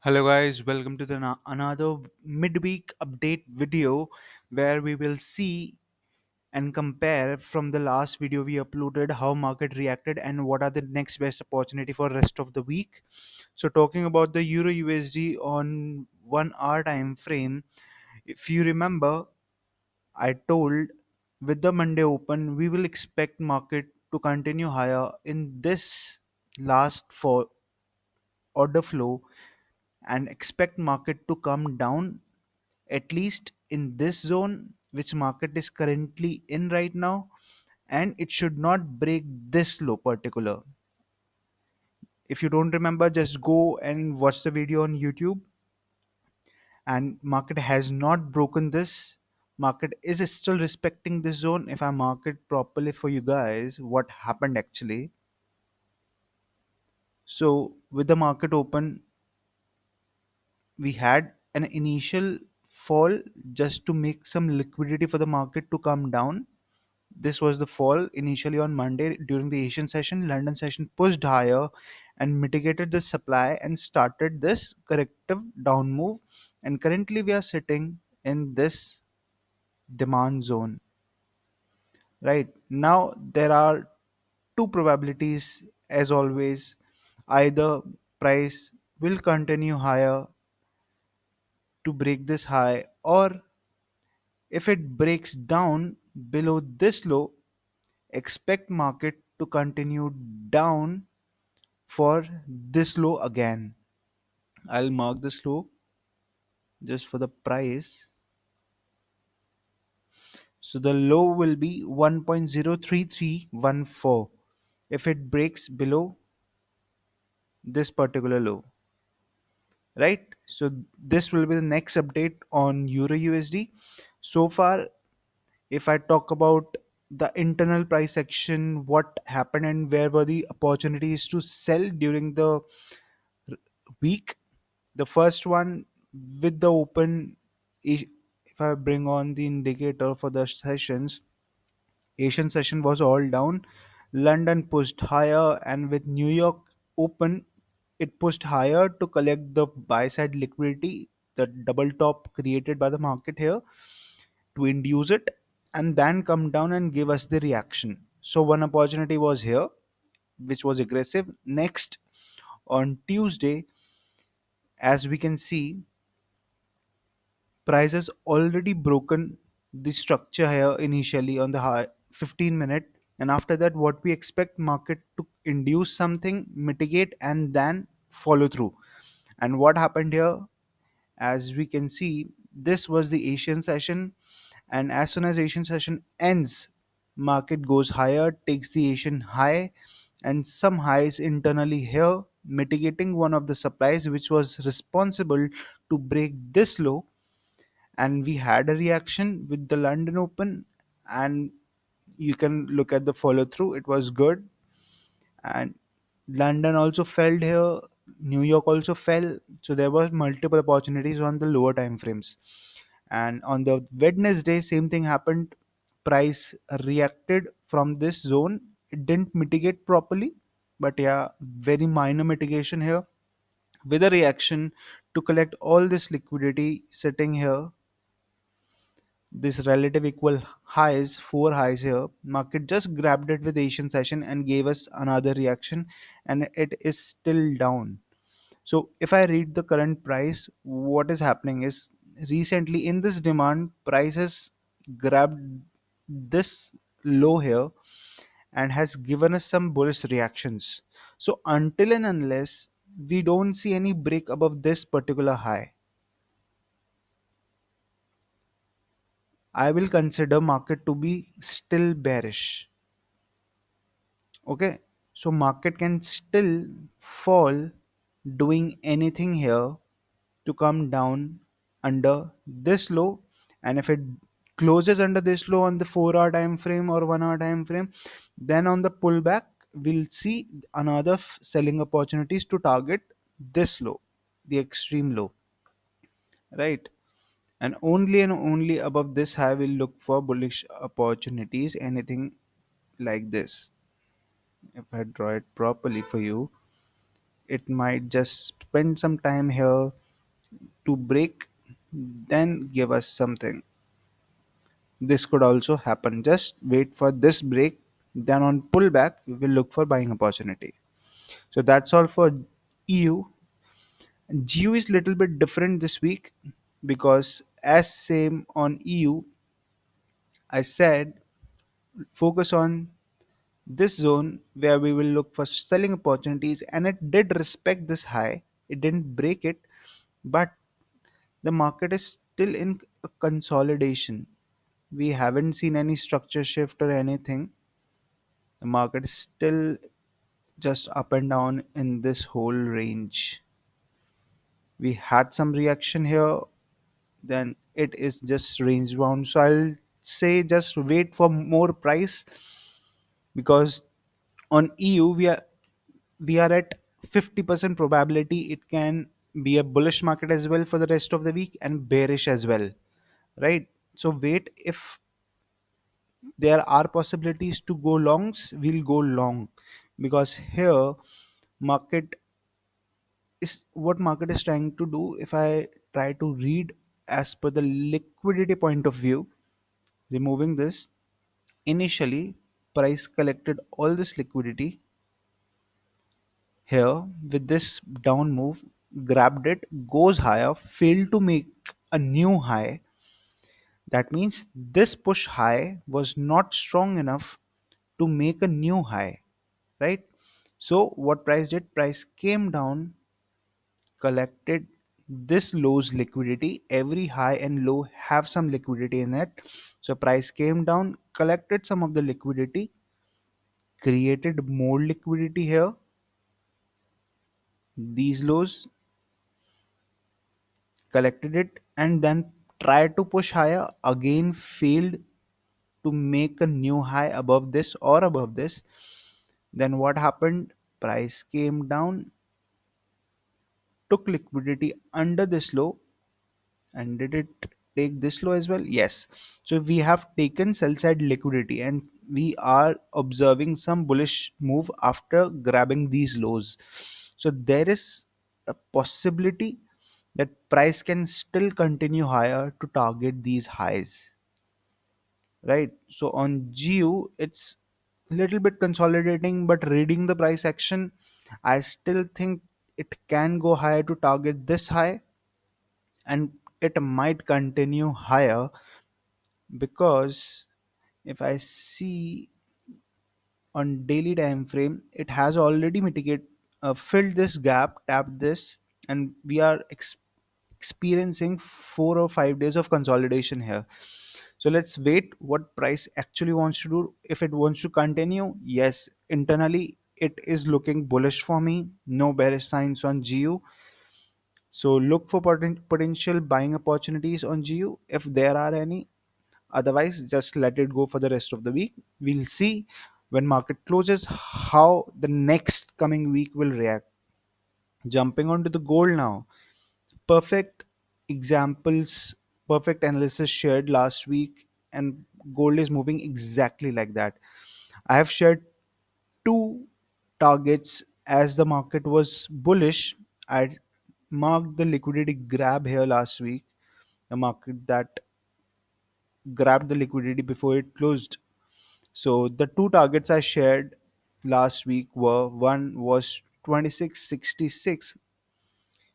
Hello guys, welcome to another midweek update video where we will see and compare from the last video we uploaded how market reacted and what are the next best opportunity for rest of the week. So talking about the Euro USD on 1 hour time frame, if you remember, I told with the Monday open we will expect market to continue higher in this last for order flow and expect market to come down at least in this zone which market is currently in right now, and it should not break this low particular. If you don't remember, just go and watch the video on YouTube. And market has not broken this. Market is still respecting this zone. If I mark it properly for you guys, what happened actually. So with the market open, we had an initial fall just to make some liquidity for the market to come down. This was the fall initially on Monday during the Asian session. London session pushed higher and mitigated the supply and started this corrective down move. And currently we are sitting in this demand zone. Right now, there are two probabilities as always. Either price will continue higher to break this high, or if it breaks down below this low, expect market to continue down for this low again. I'll mark this low just for the price. So the low will be 1.03314 if it breaks below this particular low. Right? So this will be the next update on Euro USD. So far, if I talk about the internal price action, what happened and where were the opportunities to sell during the week. The first one with the open, if I bring on the indicator for the sessions, Asian session was all down. London pushed higher, and with New York open, it pushed higher to collect the buy side liquidity, the double top created by the market here to induce it, and then come down and give us the reaction. So one opportunity was here, which was aggressive. Next, on Tuesday, as we can see, price has already broken the structure here initially on the high 15 minute, and after that what we expect market to induce something, mitigate, and then follow through. And what happened here, as we can see, this was the Asian session, and as soon as Asian session ends, market goes higher, takes the Asian high and some highs internally here, mitigating one of the supplies which was responsible to break this low. And we had a reaction with the London open, and you can look at the follow through, it was good. And London also fell here, New York also fell, so there were multiple opportunities on the lower time frames. And on the Wednesday, same thing happened. Price reacted from this zone. It didn't mitigate properly, but yeah, very minor mitigation here with a reaction to collect all this liquidity sitting here, this relative equal highs, four highs here. Market just grabbed it with Asian session and gave us another reaction, and it is still down. So if I read the current price, what is happening is recently in this demand, price has grabbed this low here and has given us some bullish reactions. So until and unless we don't see any break above this particular high, I will consider market to be still bearish. Okay, so market can still fall doing anything here to come down under this low, and if it closes under this low on the 4 hour time frame or 1 hour time frame, then on the pullback we'll see another selling opportunities to target this low, the extreme low, right? And only above this high will look for bullish opportunities, anything like this. If I draw it properly for you, it might just spend some time here to break, then give us something. This could also happen. Just wait for this break, then on pullback, we will look for buying opportunity. So that's all for EU. GU is little bit different this week because as same on EU, I said focus on this zone where we will look for selling opportunities, and it did respect this high. It didn't break it, but the market is still in a consolidation. We haven't seen any structure shift or anything. The market is still just up and down in this whole range. We had some reaction here, then it is just range bound. So I'll say just wait for more price, because on EU we are at 50% probability it can be a bullish market as well for the rest of the week and bearish as well, right? So wait, if there are possibilities to go longs, we'll go long, because here market is what market is trying to do. If I try to read as per the liquidity point of view, removing this, initially price collected all this liquidity here with this down move, grabbed it, goes higher, failed to make a new high. That means this push high was not strong enough to make a new high, right? So what price did? Price came down, collected this low's liquidity. Every high and low have some liquidity in it. So price came down, collected some of the liquidity, created more liquidity here. These lows, collected it, and then tried to push higher, again failed to make a new high above this or above this. Then what happened? Price came down, took liquidity under this low, and did it take this low as well? Yes. So we have taken sell side liquidity, and we are observing some bullish move after grabbing these lows. So there is a possibility that price can still continue higher to target these highs, right? So on GU it's little bit consolidating, but reading the price action, I still think it can go higher to target this high, and it might continue higher, because if I see on daily time frame, it has already filled this gap, tapped this, and we are experiencing 4 or 5 days of consolidation here. So let's wait what price actually wants to do. If it wants to continue, yes, internally it is looking bullish for me. No bearish signs on GU. So look for potential buying opportunities on GU if there are any. Otherwise, just let it go for the rest of the week. We'll see when market closes how the next coming week will react. Jumping onto the gold now. Perfect examples, perfect analysis shared last week, and gold is moving exactly like that. I have shared two targets as the market was bullish. I marked the liquidity grab here last week, the market that grabbed the liquidity before it closed. So the two targets I shared last week were, one was 2666.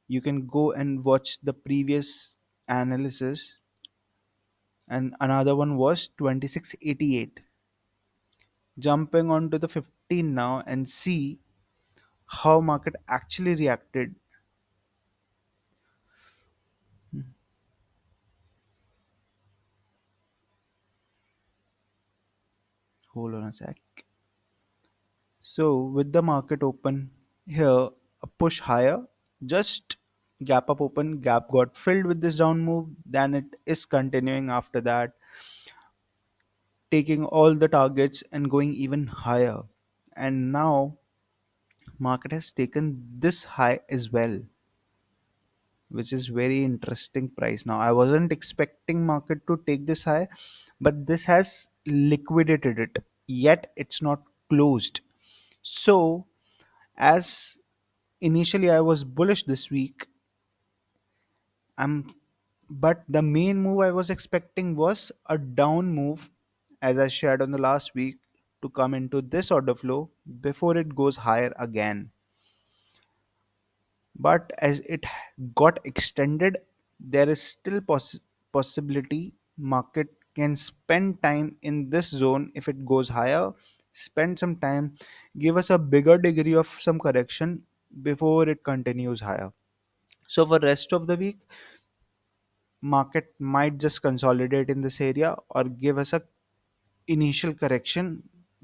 You can go and watch the previous analysis, and another one was 2688. Jumping onto the 15 now and see how market actually reacted. Hold on a sec. So with the market open here, a push higher, just gap up open, gap got filled with this down move, then it is continuing after that, taking all the targets and going even higher. And now market has taken this high as well, which is very interesting price. Now I wasn't expecting market to take this high, but this has liquidated it, yet it's not closed. So as Initially I was bullish this week. I'm But the main move I was expecting was a down move, as I shared on the last week, to come into this order flow before it goes higher again. But as it got extended, there is still possibility market can spend time in this zone. If it goes higher, spend some time, give us a bigger degree of some correction before it continues higher. So for rest of the week, market might just consolidate in this area or give us a initial correction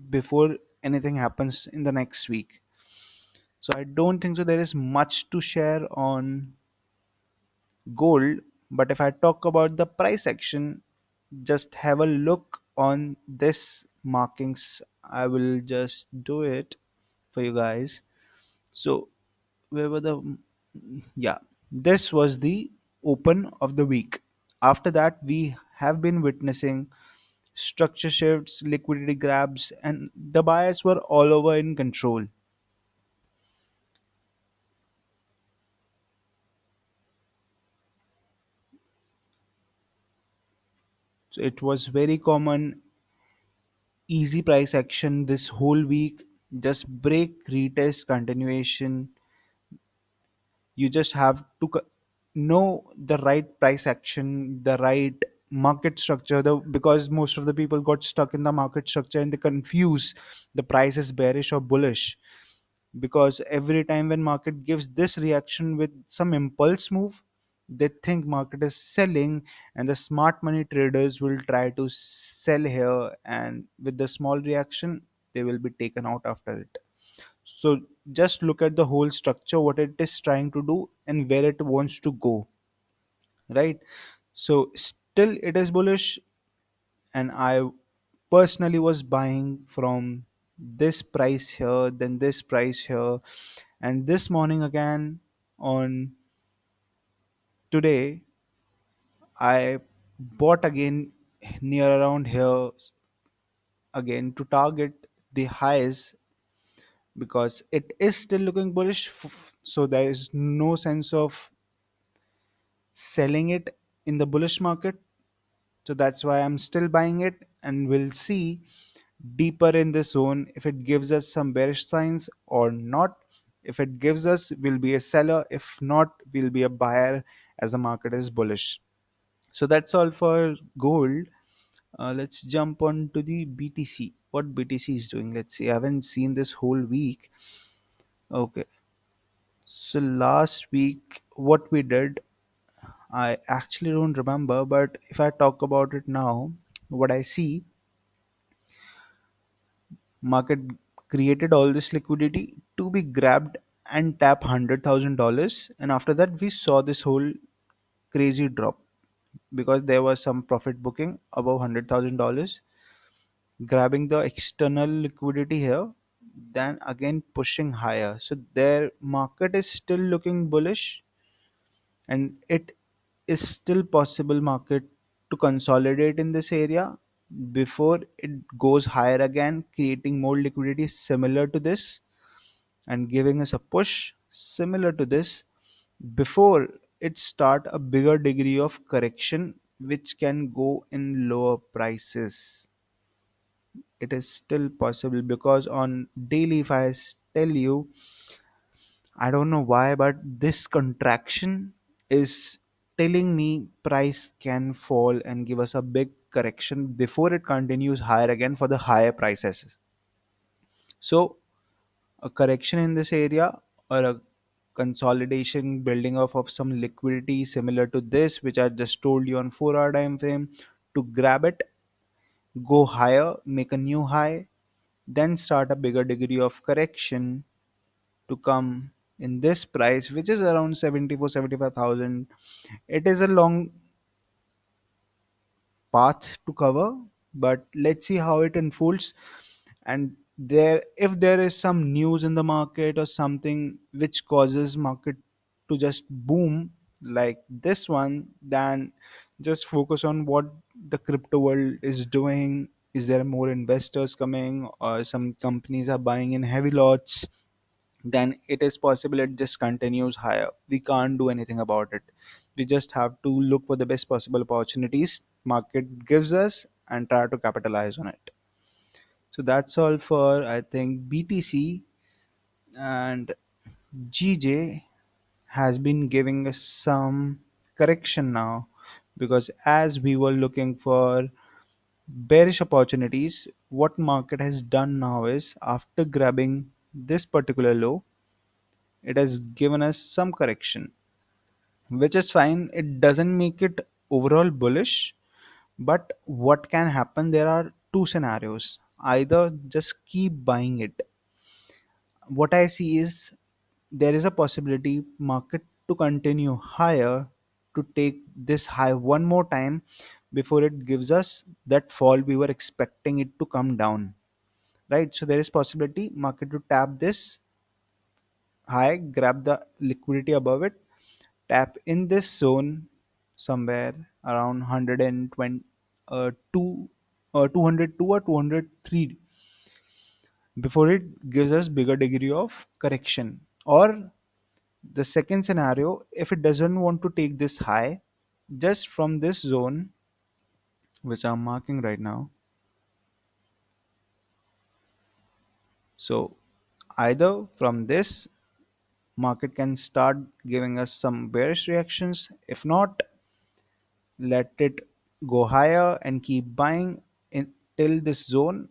before anything happens in the next week. So I don't think so there is much to share on gold. But if I talk about the price action, just have a look on this markings. I will just do it for you guys. So where were the yeah, this was the open of the week. After that, we have been witnessing structure shifts, liquidity grabs, and the buyers were all over in control. So it was very common, easy price action this whole week. Just break, retest, continuation. You just have to know the right price action, the right market structure, because most of the people got stuck in the market structure and they confuse the price is bearish or bullish, because every time when market gives this reaction with some impulse move, they think market is selling, and the smart money traders will try to sell here, and with the small reaction they will be taken out after it. So just look at the whole structure, what it is trying to do and where it wants to go, right? So still it is bullish, and I personally was buying from this price here, then this price here, and this morning again on today I bought again near around here again to target the highs, because it is still looking bullish. So there is no sense of selling it in the bullish market. So that's why I'm still buying it, and we'll see deeper in this zone if it gives us some bearish signs or not. If it gives us, we'll be a seller. If not, we'll be a buyer as the market is bullish. So that's all for gold. Let's jump on to the BTC. What BTC is doing? Let's see. I haven't seen this whole week. Okay. So last week, what we did, I actually don't remember, but if I talk about it now, what I see, market created all this liquidity to be grabbed and tap $100,000, and after that we saw this whole crazy drop because there was some profit booking above $100,000, grabbing the external liquidity here, then again pushing higher. So their market is still looking bullish, and it is still possible market to consolidate in this area before it goes higher again, creating more liquidity similar to this and giving us a push similar to this before it start a bigger degree of correction which can go in lower prices. It is still possible because on daily, if tell you, I don't know why, but this contraction is telling me price can fall and give us a big correction before it continues higher again for the higher prices. So a correction in this area, or a consolidation building off of some liquidity similar to this, which I just told you on 4 hour time frame, to grab it, go higher, make a new high, then start a bigger degree of correction to come in this price, which is around 74 75,000. It is a long path to cover, but let's see how it unfolds. And there, if there is some news in the market or something which causes market to just boom like this one, then just focus on what the crypto world is doing. Is there more investors coming, or some companies are buying in heavy lots? then it is possible it just continues higher. We can't do anything about it. We just have to look for the best possible opportunities market gives us and try to capitalize on it. So that's all for, I think, BTC. And GJ has been giving us some correction now, because as we were looking for bearish opportunities, what market has done now is, after grabbing this particular low, it has given us some correction, which is fine. It doesn't make it overall bullish, but what can happen, there are two scenarios. Either just keep buying it. What I see is, there is a possibility market to continue higher, to take this high one more time before it gives us that fall we were expecting it to come down, right? So there is possibility market to tap this high, grab the liquidity above it, tap in this zone somewhere around 120, 2 202 or 203, before it gives us bigger degree of correction. Or the second scenario, if it doesn't want to take this high, just from this zone which I'm marking right now, so either from this market can start giving us some bearish reactions. If not, let it go higher and keep buying in till this zone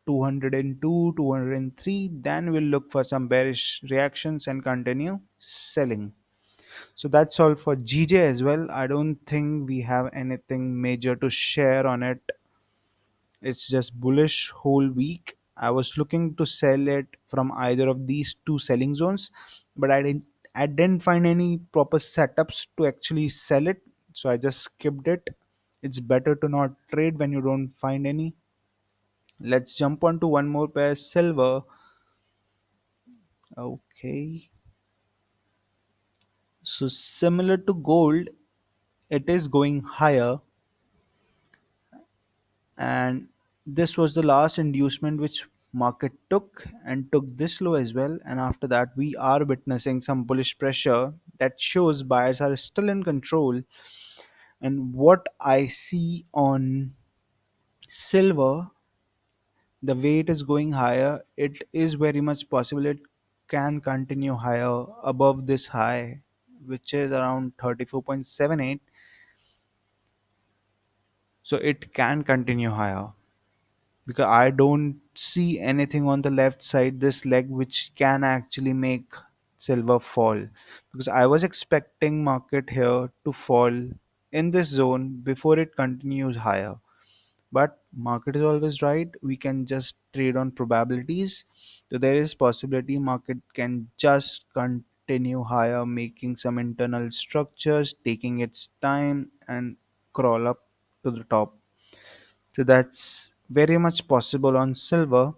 202, 203. Then we'll look for some bearish reactions and continue selling. So that's all for GJ as well. I don't think we have anything major to share on it. It's just bullish whole week. I was looking to sell it from either of these two selling zones, but I didn't find any proper setups to actually sell it. So I just skipped it. It's better to not trade when you don't find any. Let's jump on to one more pair, silver. Okay. So similar to gold, it is going higher, and this was the last inducement which market took, and took this low as well. And after that we are witnessing some bullish pressure that shows buyers are still in control. And what I see on silver, the way it is going higher, it is very much possible it can continue higher above this high, which is around 34.78. So it can continue higher, because I don't see anything on the left side this leg which can actually make silver fall, because I was expecting market here to fall in this zone before it continues higher. But market is always right, we can just trade on probabilities. So there is possibility market can just continue higher, making some internal structures, taking its time and crawl up to the top. So that's very much possible on silver.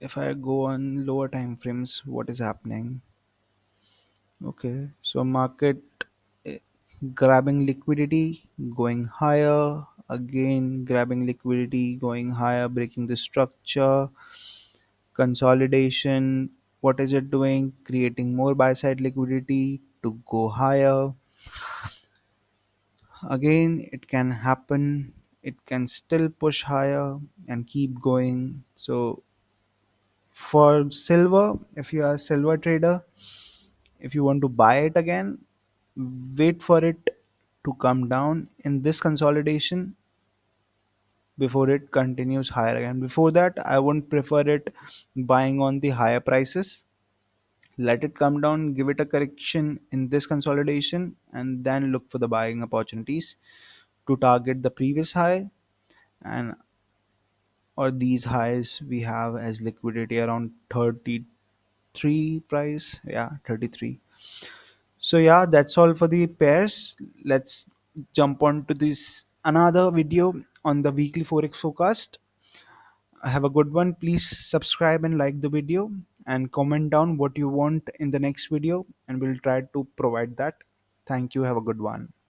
If I go on lower time frames, what is happening? Okay, so market eh, grabbing liquidity, going higher, again grabbing liquidity, going higher, breaking the structure, consolidation. What is it doing? Creating more buy side liquidity to go higher. Again, it can happen. It can still push higher and keep going. So for silver, if you are a silver trader, if you want to buy it again, wait for it to come down in this consolidation before it continues higher again. Before that, I wouldn't prefer it buying on the higher prices. Let it come down, give it a correction in this consolidation, and then look for the buying opportunities to target the previous high, and or these highs we have as liquidity around 33 price. Yeah, 33. So yeah, that's all for the pairs. Let's jump on to this another video on the weekly forex forecast. Have a good one. Please subscribe and like the video, and comment down what you want in the next video, and we'll try to provide that. Thank you. Have a good one.